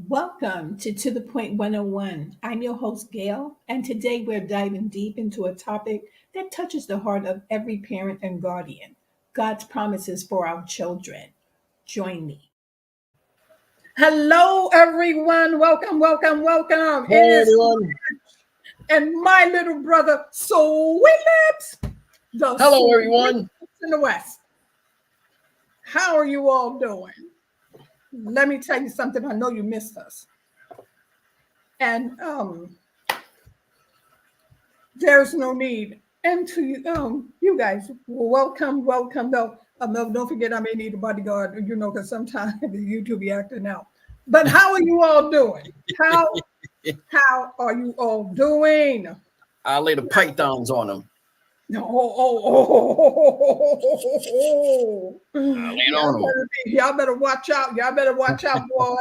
Welcome to the Point 101. I'm your host, Gail, and today we're diving deep into a topic that touches the heart of every parent and guardian: God's promises for our children. Join me. Hello, everyone. Welcome, welcome, welcome. It Hey is everyone. and my little brother, Sweet Lips, the Hello sweet everyone. in the West. How are you all doing? Let me tell you something. I know you missed us. And there's no need. And to you guys, welcome, welcome. Though, don't forget, I may need a bodyguard, because sometimes the YouTube be acting out. But how are you all doing? How are you all doing? I lay the pythons on them. No, I lay it on them. y'all better watch out. Y'all better watch out, boy.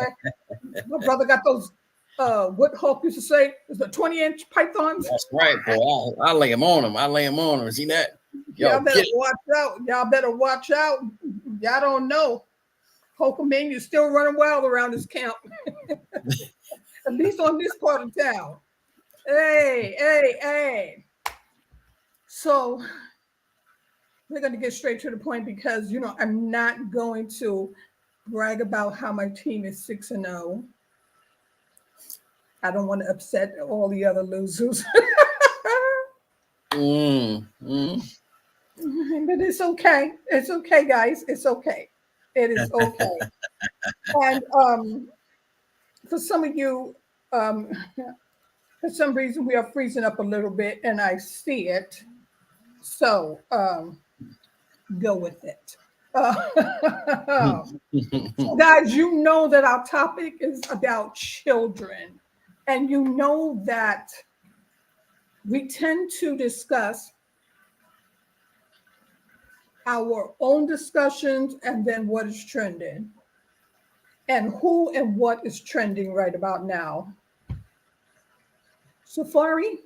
My brother got those. What Hulk used to say is the 20-inch pythons. That's right, boy. I lay them on them. I lay them on them. See that? Y'all better watch out. Y'all better watch out. Y'all don't know. Hulkamania is still running wild around this camp. At least on this part of town. Hey. So we're going to get straight to the point because, I'm not going to brag about how my team is 6-0. I don't want to upset all the other losers. But it's okay. It's okay, guys. It's okay. It is okay. And for some of you, for some reason, we are freezing up a little bit, and I see it. So go with it. Guys, you know that our topic is about children. And you know that we tend to discuss our own discussions and then what is trending and who and what is trending right about now. Safari,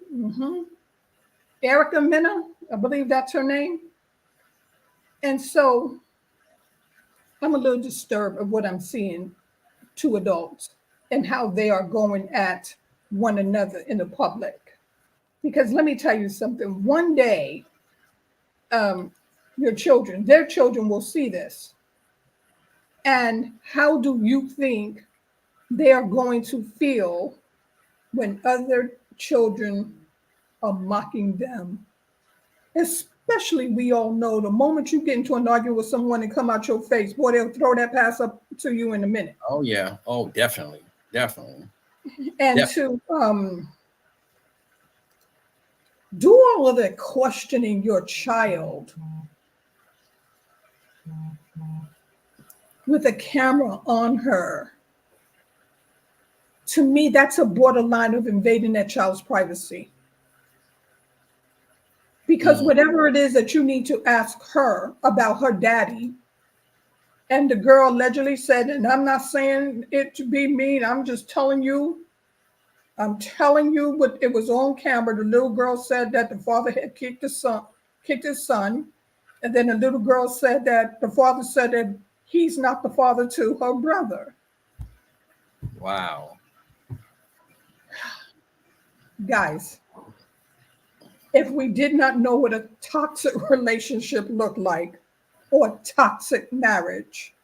Erica Mena, I believe that's her name. And so I'm a little disturbed of what I'm seeing to adults and how they are going at one another in the public. Because let me tell you something, one day, their children will see this. And how do you think they are going to feel when other children are mocking them? Especially, we all know the moment you get into an argument with someone and come out your face, boy, they'll throw that pass up to you in a minute. Oh yeah. Oh, definitely. And to do all of that questioning your child with a camera on her, to me, that's a borderline of invading that child's privacy. Because whatever it is that you need to ask her about her daddy, and the girl allegedly said, and I'm not saying it to be mean, I'm telling you what it was on camera. The little girl said that the father had kicked his son. And then the little girl said that the father said that he's not the father to her brother. Wow. Guys, if we did not know what a toxic relationship looked like or toxic marriage,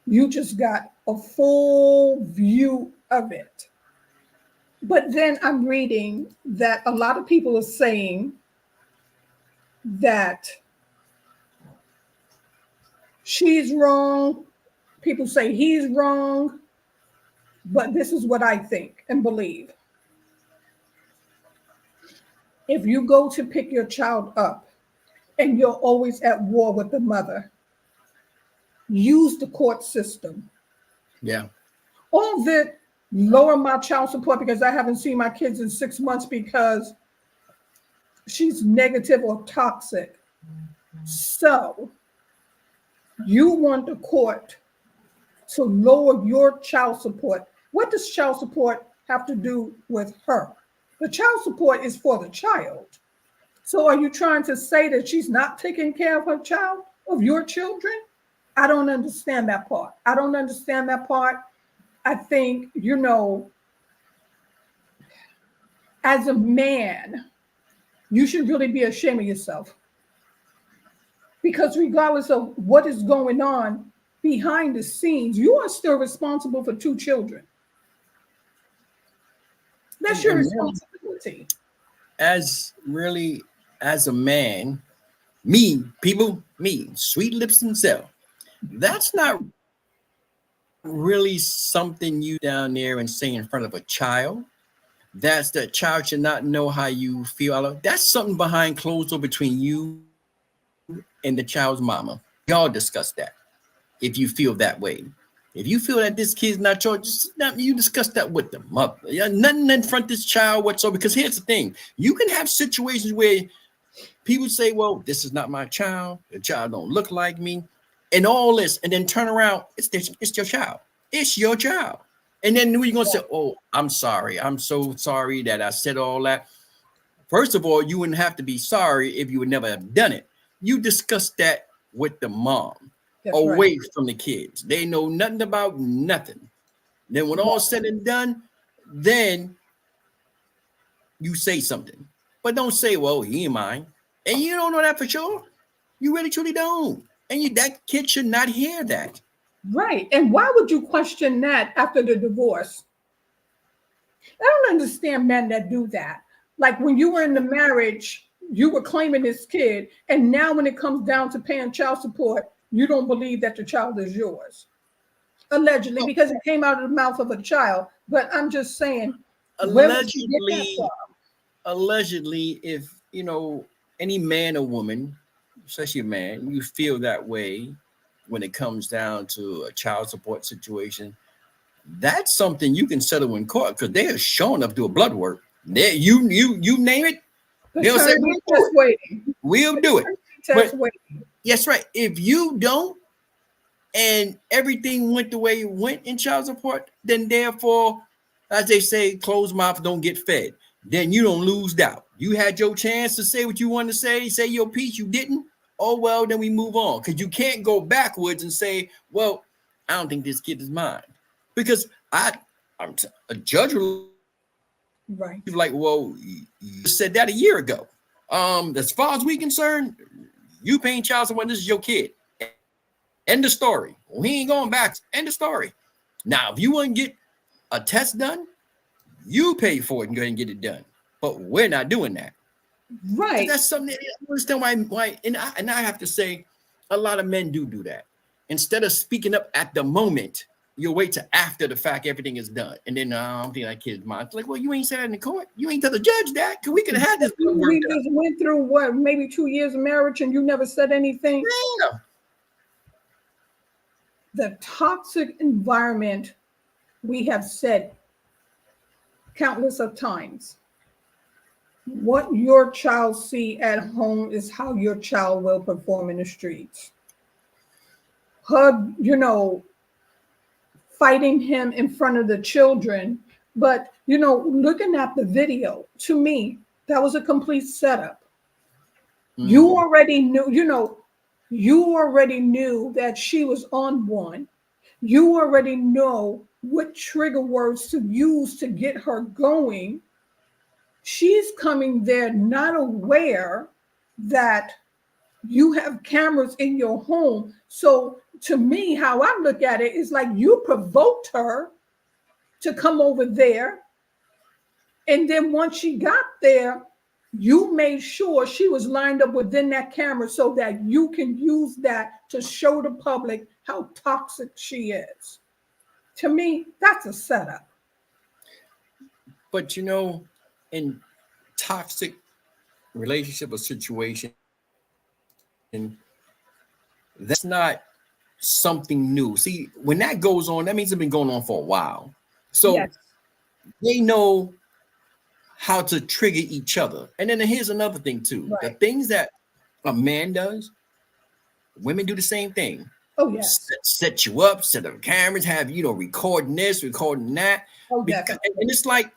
you just got a full view of it. But then I'm reading that a lot of people are saying that she's wrong. People say he's wrong. But this is what I think and believe. If you go to pick your child up and you're always at war with the mother, use the court system. Yeah. All that lower my child support because I haven't seen my kids in 6 months because she's negative or toxic. So you want the court to lower your child support. What does child support have to do with her? The child support is for the child. So are you trying to say that she's not taking care of her child, of your children? I don't understand that part. I think, as a man, you should really be ashamed of yourself. Because regardless of what is going on behind the scenes, you are still responsible for two children. That's your And really, responsibility. as a man, me, sweet lips himself. That's not really something you down there and say in front of a child. That's the child should not know how you feel. That's something behind closed door between you and the child's mama. Y'all discuss that if you feel that way. If you feel that this kid's not yours, you discuss that with the mother. Yeah, nothing in front of this child whatsoever. Because here's the thing: you can have situations where people say, "Well, this is not my child. The child don't look like me," and all this, and then turn around, it's your child. It's your child. And then you're gonna say, "Oh, I'm sorry. I'm so sorry that I said all that." First of all, you wouldn't have to be sorry if you would never have done it. You discuss that with the mom. That's Away right. from the kids. They know nothing about nothing. Then when all said and done, then you say something. But don't say, well, he ain't mine. And you don't know that for sure. You really truly don't. And that kid should not hear that. Right. And why would you question that after the divorce? I don't understand men that do that. Like when you were in the marriage, you were claiming this kid, and now when it comes down to paying child support, you don't believe that the child is yours. Allegedly, because it came out of the mouth of a child. But I'm just saying, where would you get that from? Allegedly, if any man or woman, especially a man, you feel that way when it comes down to a child support situation, that's something you can settle in court because they are showing up to a blood work. You name it, they'll say we'll do it. But yes, right. If you don't, and everything went the way it went in child support, then therefore, as they say, closed mouth don't get fed. Then you don't lose doubt. You had your chance to say what you want to say your piece, you didn't. Oh, well, then we move on. Because you can't go backwards and say, well, I don't think this kid is mine. Because a judge will right. Like, well, you said that a year ago. As far as we concerned, you paying child support, this is your kid. End of story. Well, he ain't going back. End of story. Now, if you want to get a test done, you pay for it and go ahead and get it done. But we're not doing that. Right. That's something that I understand why. And I have to say, a lot of men do that. Instead of speaking up at the moment, you'll wait till after the fact everything is done. And then I don't think that kid's mine. It's like, well, you ain't said that in the court. You ain't tell the judge that because we could have had this. We just went through maybe 2 years of marriage and you never said anything. Yeah. The toxic environment, we have said countless of times. What your child see at home is how your child will perform in the streets. Her, fighting him in front of the children. But, looking at the video, to me, that was a complete setup. Mm-hmm. You already knew that she was on one. You already know what trigger words to use to get her going. She's coming there not aware that you have cameras in your home. So to me, how I look at it is like you provoked her to come over there. And then once she got there, you made sure she was lined up within that camera so that you can use that to show the public how toxic she is. To me, that's a setup. But in toxic relationship or situation, that's not something new. See, when that goes on, that means it's been going on for a while. So yes. They know how to trigger each other. And then here's another thing too. Right. The things that a man does, women do the same thing. Oh, yes. Set you up, set up cameras, have, recording this, recording that. Oh, because, and it's like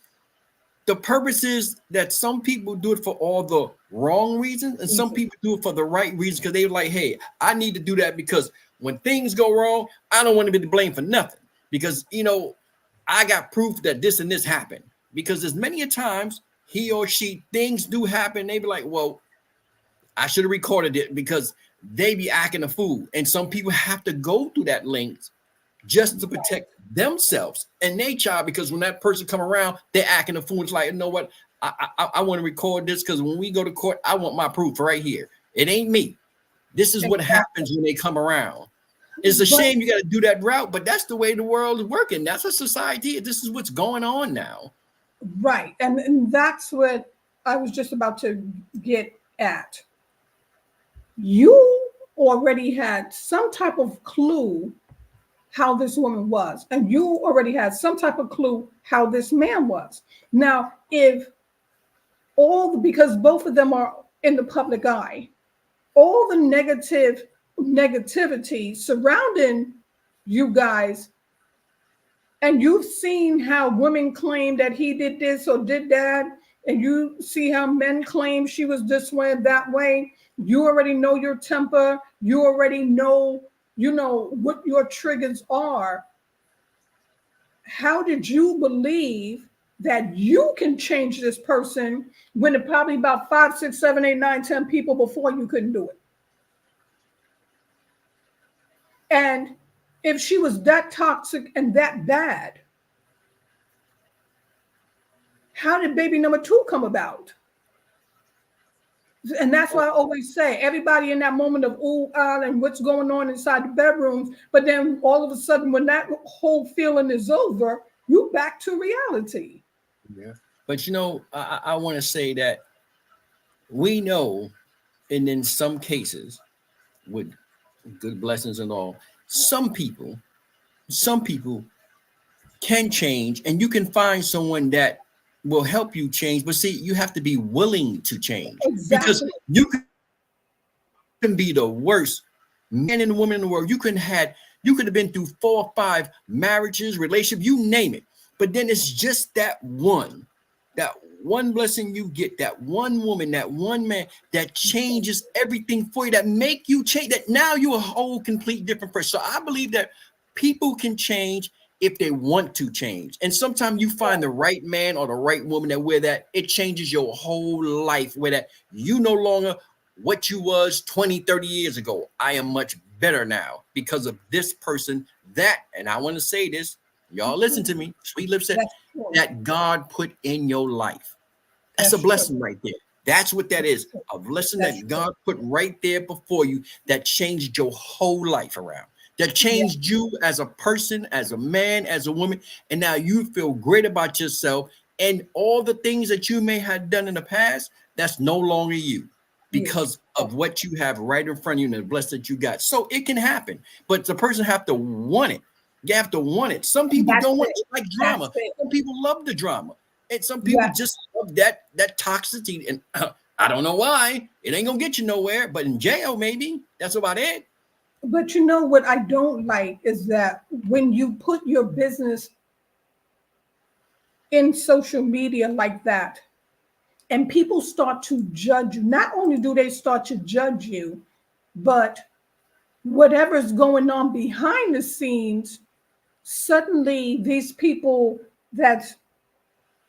the purpose is that some people do it for all the wrong reasons and some people do it for the right reasons because they're like, hey, I need to do that because when things go wrong, I don't want to be to blame for nothing. Because, I got proof that this and this happened. Because there's many a times he or she, things do happen. They be like, well, I should have recorded it, because they be acting a fool. And some people have to go through that length just to protect themselves and their child, because when that person come around, they're acting a fool. It's like, you know what? I want to record this, because when we go to court, I want my proof right here. It ain't me. This is what happens when they come around. It's a shame you got to do that route, but that's the way the world is working. That's a society. This is what's going on now. Right. And that's what I was just about to get at. You already had some type of clue how this woman was, and you already had some type of clue how this man was. Now, if because both of them are in the public eye, all the negativity surrounding you guys, and you've seen how women claim that he did this or did that, and you see how men claim she was this way, that way. You already know your temper. You already know, what your triggers are. How did you believe that you can change this person when it probably about 5, 6, 7, 8, 9, 10 people before you couldn't do it? And if she was that toxic and that bad, how did baby number 2 come about? And that's why I always say, everybody in that moment of ooh, and what's going on inside the bedrooms, but then all of a sudden, when that whole feeling is over, you back to reality. Yeah. But I want to say that we know, and in some cases, with good blessings and all, some people can change, and you can find someone that will help you change. But see, you have to be willing to change. Exactly. Because you can be the worst man and woman in the world. You could have been through 4 or 5 marriages, relationships, you name it. But then it's just that one blessing you get, that one woman, that one man that changes everything for you, that make you change, that now you're a whole complete different person. So I believe that people can change if they want to change. And sometimes you find the right man or the right woman that it changes your whole life, where that you no longer what you was 20, 30 years ago. I am much better now because of this person and I want to say this, y'all listen to me, Sweet Lips said, that God put in your life. That's a blessing right there. That's what that is. A blessing that God put right there before you that changed your whole life around. That changed you as a person, as a man, as a woman. And now you feel great about yourself, and all the things that you may have done in the past, that's no longer you because of what you have right in front of you and the blessing that you got. So it can happen, but the person have to want it. You have to want it. Some people don't want to like drama. Some people love the drama. And some people just love that toxicity. And I don't know why. It ain't gonna get you nowhere, but in jail, maybe. That's about it. But you know what I don't like is that when you put your business in social media like that, and people start to judge you, not only do they start to judge you, but whatever's going on behind the scenes, suddenly these people that's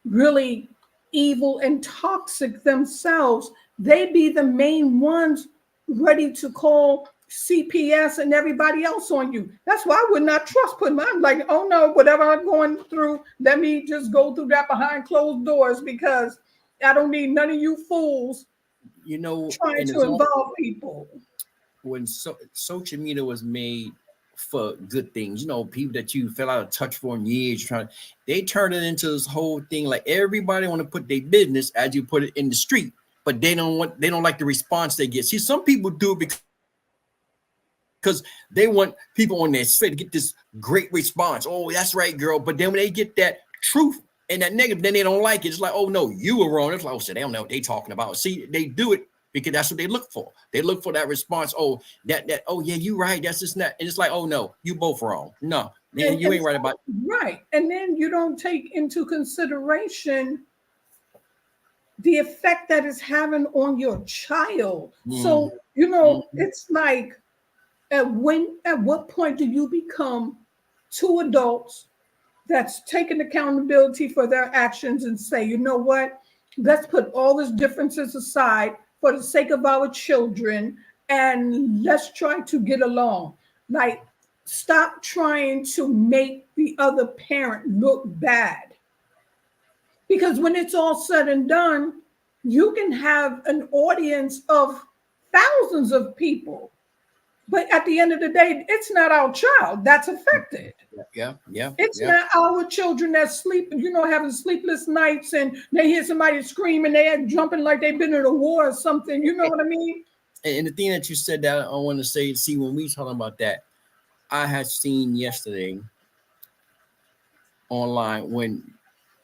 really evil and toxic themselves, they be the main ones ready to call CPS and everybody else on you. That's why I would not trust putting I'm like, oh no, whatever I'm going through, let me just go through that behind closed doors, because I don't need none of you fools trying to involve people. When social media was made for good things, people that you fell out of touch for in years, they turned it into this whole thing like everybody want to put their business, as you put it, in the street, but they don't like the response they get. See, some people do it because they want people on their side to get this great response. Oh, that's right, girl. But then when they get that truth and that negative, then they don't like it. It's like, oh no, you were wrong. It's like, oh, so they don't know what they're talking about. See, they do it because that's what they look for. They look for that response. Oh, oh yeah, you right. That's just not. And it's like, oh no, you both wrong. No, you ain't right about it. Right. And then you don't take into consideration the effect that it's having on your child. So, it's like, at what point do you become 2 adults that's taken accountability for their actions and say, you know what? Let's put all these differences aside for the sake of our children and let's try to get along. Like, stop trying to make the other parent look bad. Because when it's all said and done, you can have an audience of thousands of people. But at the end of the day, it's not our child that's affected. Yeah. It's not our children that sleep, having sleepless nights and they hear somebody screaming, they're jumping like they've been in a war or something. You know what I mean? And the thing that you said that I want to say, see, when we talking about that, I had seen yesterday online when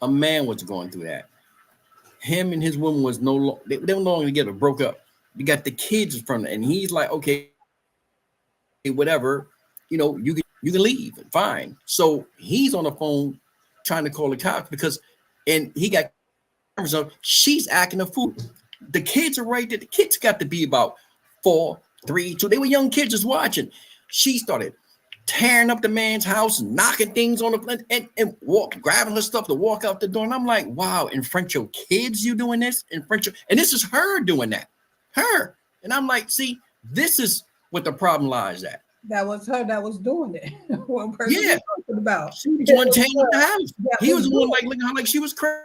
a man was going through that. Him and his woman was they were no longer together, broke up. You got the kids in front of it, and he's like, okay, whatever, you can leave, fine. So he's on the phone trying to call the cops and he got cameras up. She's acting a fool. The kids are right there. The kids got to be about 4, 3, 2. They were young kids just watching. She started tearing up the man's house, knocking things on the front, and grabbing her stuff to walk out the door. And I'm like, wow, in front of your kids, you doing this? And this is her doing that. Her. And I'm like, see, this is what the problem lies at. That was her that was doing it. One person Yeah. talking about. She was one tearing up the house. He was the one like looking at her like she was crazy.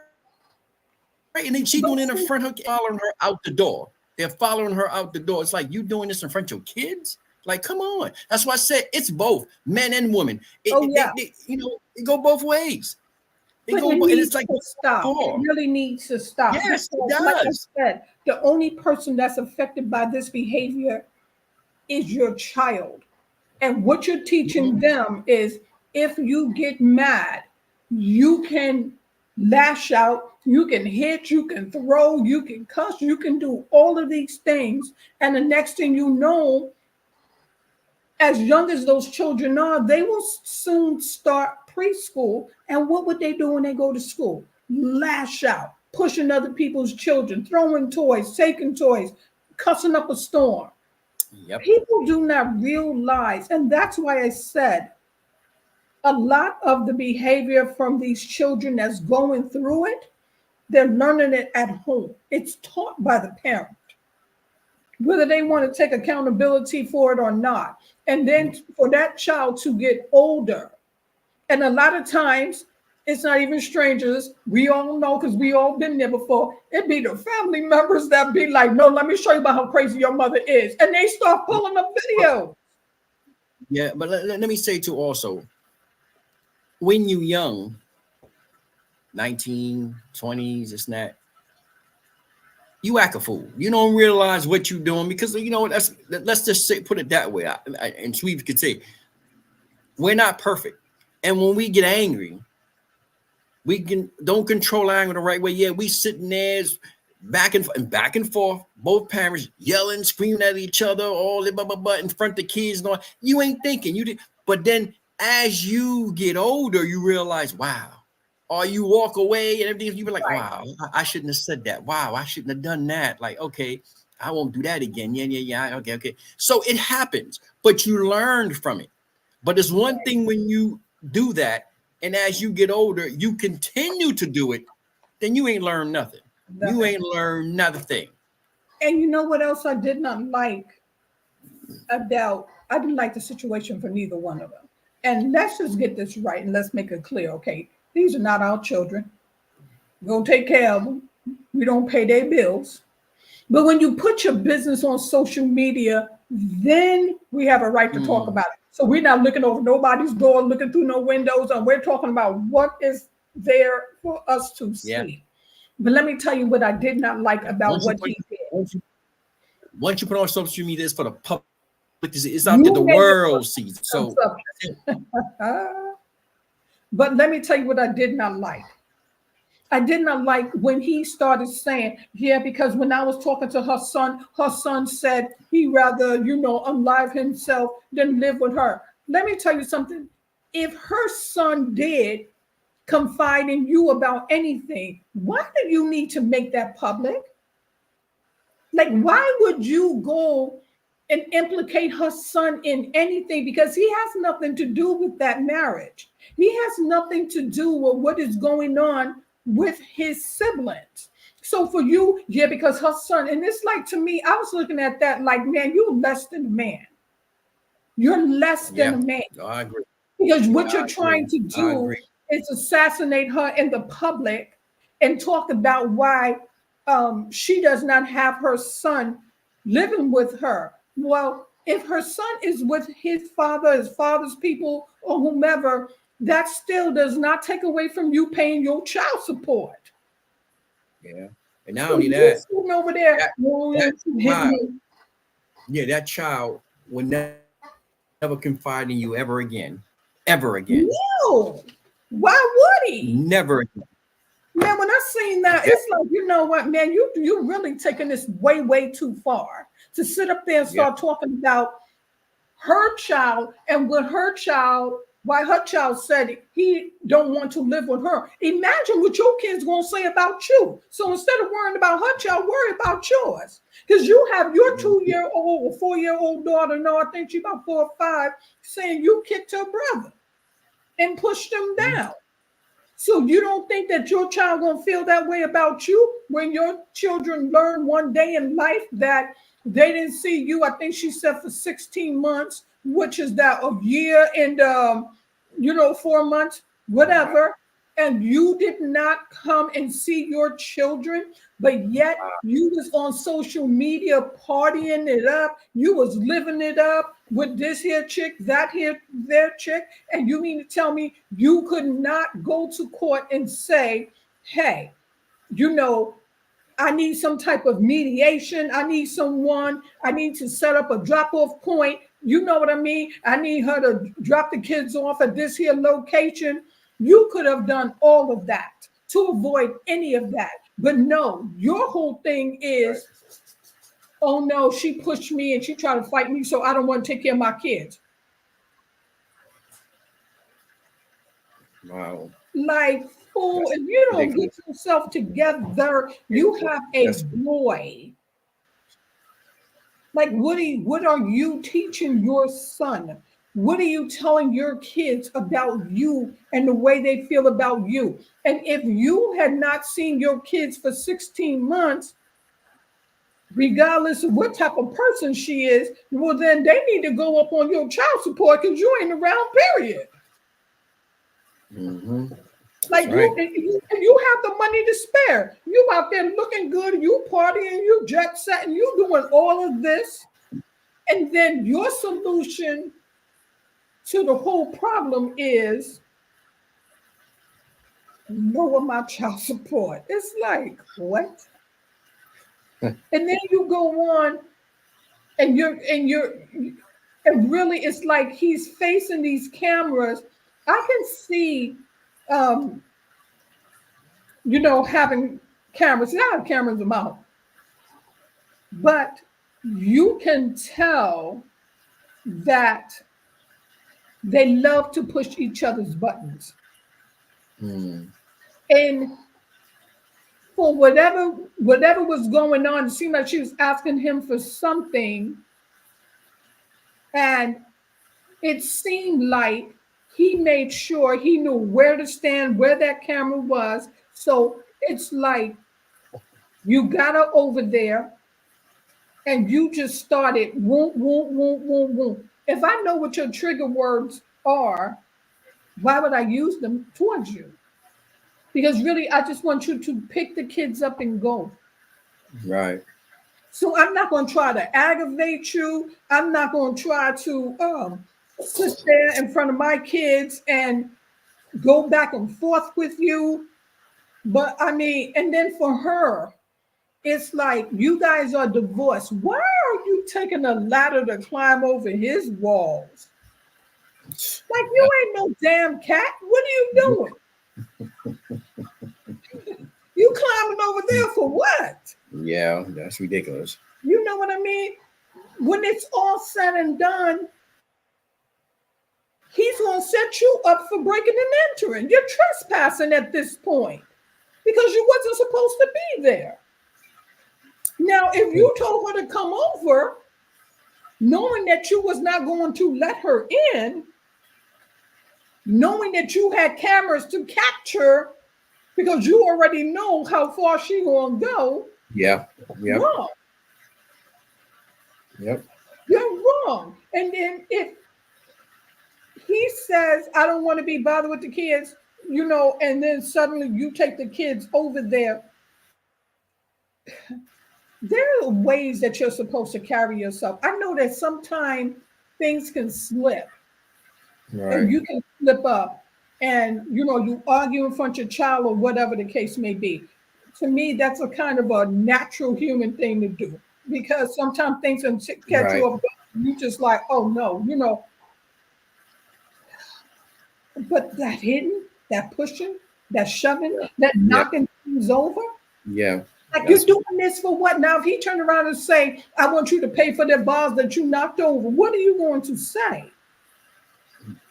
And then she doing it in front of her, following her out the door. They're following her out the door. It's like, you doing this in front of your kids? Like, come on. That's why I said it's both men and women. It go both ways. And it's like to stop. It really needs to stop. Yes, it does. Like I said, the only person that's affected by this behavior is your child. And what you're teaching them is if you get mad, you can lash out, you can hit, you can throw, you can cuss, you can do all of these things. And the next thing you know, as young as those children are, they will soon start preschool. And what would they do when they go to school? Lash out, pushing other people's children, throwing toys, taking toys, cussing up a storm. Yep. People do not realize, and that's why I said a lot of the behavior from these children that's going through it, they're learning it at home. It's taught by the parent, whether they want to take accountability for it or not. And then for that child to get older, and a lot of times it's not even strangers. We all know because we all been there before. It be the family members that be like, no, let me show you about how crazy your mother is. And they start pulling up video. Yeah, but let me say too also, when you young, 19, 20s, this and that, you act a fool. You don't realize what you're doing because, let's just say, put it that way. And Sweet could say, we're not perfect. And when we get angry, we don't control anger the right way. Yeah, we sitting there back and forth, both parents yelling, screaming at each other, all the blah, in front of the kids. And all. You ain't thinking. But then as you get older, you realize, wow. Or you walk away and everything, you be like, wow, I shouldn't have said that. Wow, I shouldn't have done that. Like, okay, I won't do that again. Yeah. Okay. So it happens, but you learned from it. But it's one thing when you do that, and as you get older, you continue to do it, then you ain't learned nothing. You ain't learned nothing. And you know what else I did not like about, I didn't like the situation for neither one of them. And let's just get this right and let's make it clear, okay? These are not our children. We're going to take care of them. We don't pay their bills. But when you put your business on social media, then we have a right to talk about it. So we're not looking over nobody's door, looking through no windows, and we're talking about what is there for us to see. Yeah. But let me tell you what I did not like about what he did. Once you put on social media, it's for the public. It's out there, the world sees. So, but let me tell you what I did not like. I did not like when he started saying, yeah, because when I was talking to her son said he'd rather, unlive himself than live with her. Let me tell you something. If her son did confide in you about anything, why do you need to make that public? Like, why would you go and implicate her son in anything because he has nothing to do with that marriage. He has nothing to do with what is going on with his siblings. So for you, yeah, because her son, and it's like to me, I was looking at that like, man, you're less than a man. You're less than a Yeah. man. No, I agree. Because Yeah, what I you're trying agree. to I do agree. is assassinate her in the public and talk about why she does not have her son living with her. Well, if her son is with his father, his father's people, or whomever, that still does not take away from you paying your child support. Yeah. And not So only you're that, sitting over there, that oh, that you hit child, me. yeah, that child will never confide in you ever again. Ever again. No. Why would he? Never again. Man, when I seen that, Yep. it's like, you know what, man, you really taking this way, way too far to sit up there and Yep. start talking about her child and what her child, why her child said he don't want to live with her. Imagine what your kids gonna say about you. So instead of worrying about her child, worry about yours. Because you have your 2-year-old or 4-year-old daughter, no, I think she's about 4 or 5, saying you kicked her brother and pushed him down. So you don't think that your child gonna feel that way about you when your children learn one day in life that they didn't see you? I think she said for 16 months, which is that a year and 4 months, whatever. And you did not come and see your children, but yet you was on social media partying it up. You was living it up with this here chick, that here, their chick. And you mean to tell me you could not go to court and say, hey, I need some type of mediation. I need someone. I need to set up a drop-off point. You know what I mean? I need her to drop the kids off at this here location. You could have done all of that to avoid any of that. But no, your whole thing is, oh no, she pushed me and she tried to fight me, so I don't want to take care of my kids. Wow. Like, fool, if you don't get Ridiculous. yourself together, you have a Yes. boy. Like, what are you teaching your son? What are you telling your kids about you and the way they feel about you? And if you had not seen your kids for 16 months, regardless of what type of person she is, well, then they need to go up on your child support because you ain't around, period. Mm-hmm. Like Right. you have the money to spare. You out there looking good, you partying, you jet setting, you doing all of this. And then your solution to the whole problem is lower my child support. It's like, what? And then you go on and and really it's like he's facing these cameras. I can see having cameras. They have cameras about, but you can tell that they love to push each other's buttons. Mm. And for whatever was going on, it seemed like she was asking him for something. And it seemed like he made sure he knew where to stand, where that camera was. So it's like you got her over there and you just started whoop, whoop, whoop, whoop, whoop. If I know what your trigger words are, why would I use them towards you? Because really, I just want you to pick the kids up and go. Right. So I'm not going to try to aggravate you. I'm not going to try to sit there in front of my kids and go back and forth with you. But I mean, and then for her, it's like you guys are divorced. Why are you taking a ladder to climb over his walls? Like you ain't no damn cat. What are you doing? You climbing over there for what? Yeah, that's ridiculous. You know what I mean? When it's all said and done, he's going to set you up for breaking and entering. You're trespassing at this point because you wasn't supposed to be there. Now, if you told her to come over, knowing that you was not going to let her in, knowing that you had cameras to capture because you already know how far she gonna go. Yeah. Yep. Wrong. Yep. You're wrong. And then if he says, I don't want to be bothered with the kids, and then suddenly you take the kids over there, there are ways that you're supposed to carry yourself. I know that sometimes things can slip Right. and you can slip up and, you argue in front of your child or whatever the case may be. To me, that's a kind of a natural human thing to do because sometimes things can catch Right. you off guard. You just like, oh no. But that hitting, that pushing, that shoving, that knocking things over, Yeah. like you're doing this for what? Now, if he turned around and say, I want you to pay for the bars that you knocked over, what are you going to say?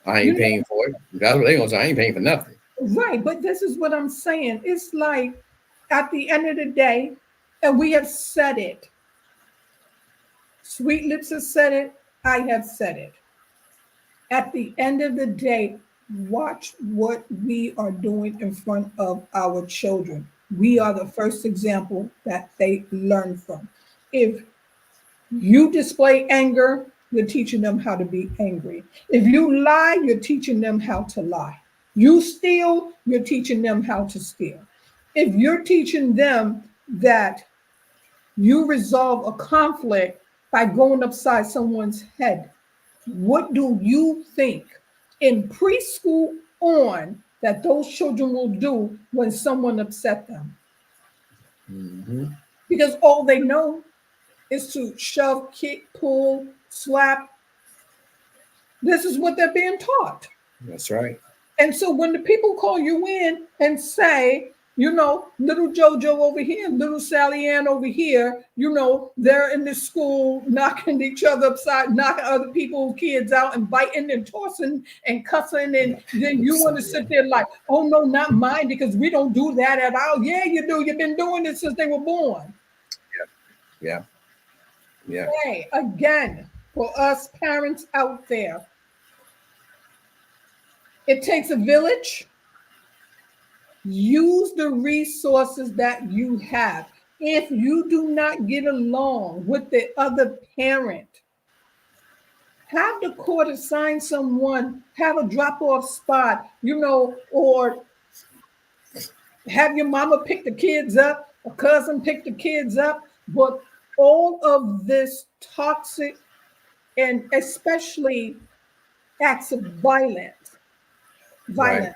I ain't paying for it. That's what they gonna say. I ain't paying for nothing. Right, but this is what I'm saying. It's like at the end of the day, and we have said it. Sweet Lips has said it. I have said it. At the end of the day, watch what we are doing in front of our children. We are the first example that they learn from. If you display anger, you're teaching them how to be angry. If you lie, you're teaching them how to lie. You steal, you're teaching them how to steal. If you're teaching them that you resolve a conflict by going upside someone's head, what do you think in preschool on that those children will do when someone upset them? Mm-hmm. Because all they know is to shove, kick, pull, slap. This is what they're being taught. That's right. And so when the people call you in and say, little JoJo over here, little Sally Ann over here, they're in the school knocking each other upside, knocking other people's kids out and biting and tossing and cussing. And then you want to sit there like, oh, no, not mine, because we don't do that at all. Yeah, you do. You've been doing it since they were born. Yeah. Hey, again, for us parents out there, it takes a village. Use the resources that you have. If you do not get along with the other parent, have the court assign someone, have a drop-off spot, or have your mama pick the kids up, a cousin pick the kids up. But all of this toxic and especially acts of violence, Right.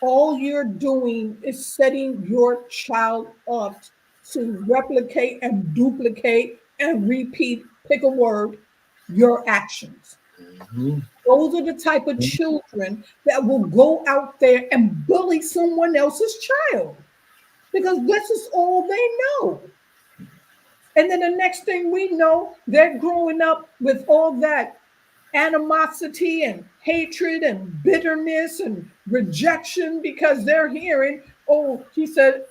all you're doing is setting your child up to replicate and duplicate and repeat, pick a word, your actions. Mm-hmm. Those are the type of children that will go out there and bully someone else's child because this is all they know. And then the next thing we know, they're growing up with all that animosity and hatred and bitterness and rejection because they're hearing, oh, he said,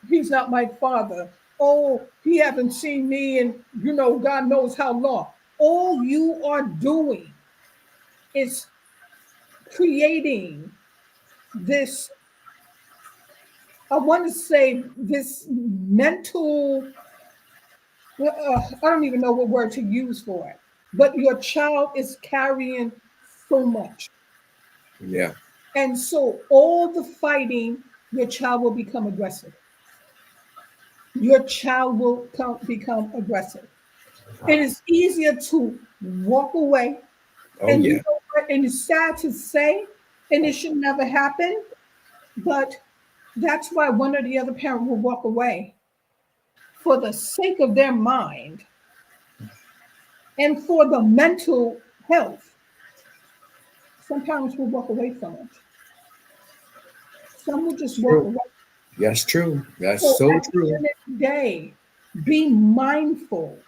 he's not my father. Oh, he haven't seen me in, God knows how long. All you are doing is creating this, I want to say, this mental, I don't even know what word to use for it, but your child is carrying so much. Yeah. And so all the fighting, your child will become aggressive. Your child will become aggressive. It is easier to walk away. Oh, And yeah. And it's sad to say, and it should never happen, but that's why one or the other parent will walk away for the sake of their mind and for the mental health. Some parents will walk away from it. Some will just walk away. That's true. That's so true. At the end of the day, be mindful.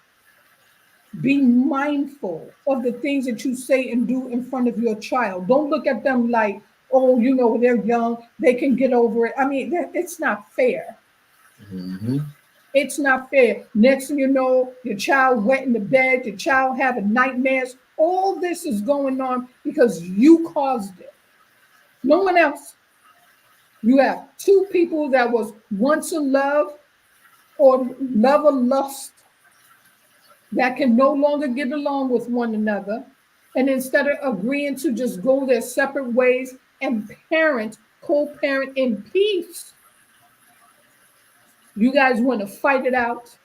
Be mindful of the things that you say and do in front of your child. Don't look at them like, oh, they're young, they can get over it. I mean, it's not fair. Mm-hmm. It's not fair. Next thing you know, your child wet in the bed, your child having nightmares. All this is going on because you caused it. No one else. You have two people that was once in love or love or lust that can no longer get along with one another. And instead of agreeing to just go their separate ways and parent, co-parent in peace, you guys want to fight it out.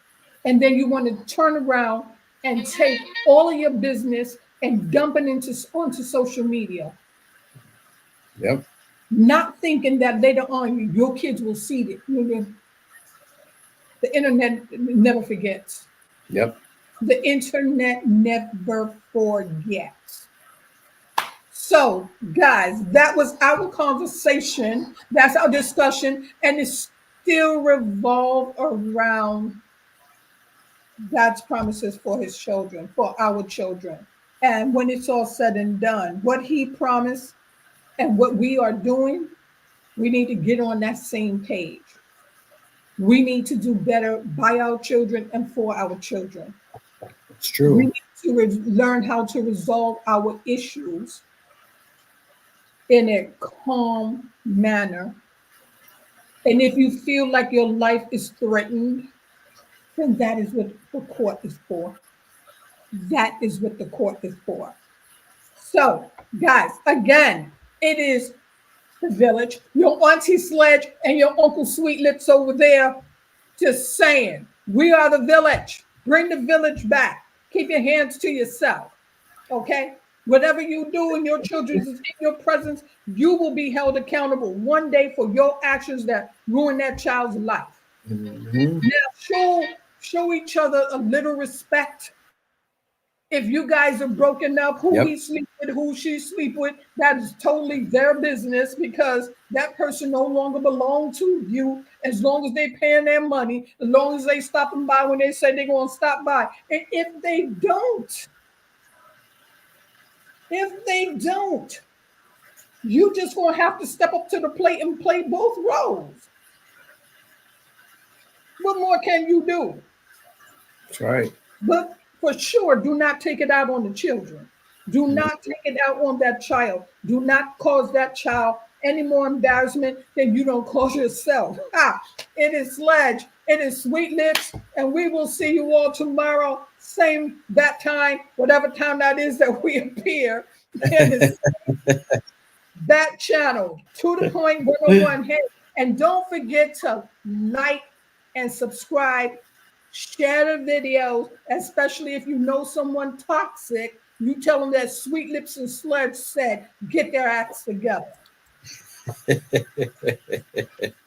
And then you want to turn around and take all of your business and dump it onto social media. Yep. Not thinking that later on your kids will see it. The internet never forgets. Yep. The internet never forgets. So, guys, that was our conversation. That's our discussion. And it's still revolved around God's promises for his children, for our children. And when it's all said and done, what he promised and what we are doing, we need to get on that same page. We need to do better by our children and for our children. It's true. We need to learn how to resolve our issues in a calm manner. And if you feel like your life is threatened, then that is what the court is for. That is what the court is for. So, guys, again, it is the village, your Auntie Sledge and your Uncle Sweet Lips over there, just saying, we are the village. Bring the village back. Keep your hands to yourself, okay? Whatever you do and your children is in your presence, you will be held accountable one day for your actions that ruin that child's life. Mm-hmm. Now, show each other a little respect. If you guys are broken up, who he sleep with, who she sleep with, that is totally their business because that person no longer belongs to you as long as they paying their money, as long as they stopping by when they say they're going to stop by. And if they don't, you just going to have to step up to the plate and play both roles. What more can you do? That's right. But for sure, do not take it out on the children. Do not take it out on that child. Do not cause that child any more embarrassment than you don't cause yourself. It is Sledge. It is Sweet Lips. And we will see you all tomorrow. Same that time, whatever time that is that we appear. That channel, To The Point 101. Hey, and don't forget to like and subscribe. Share the videos, especially if you know someone toxic. You tell them that Sweet Lips and Sledge said, get their acts together.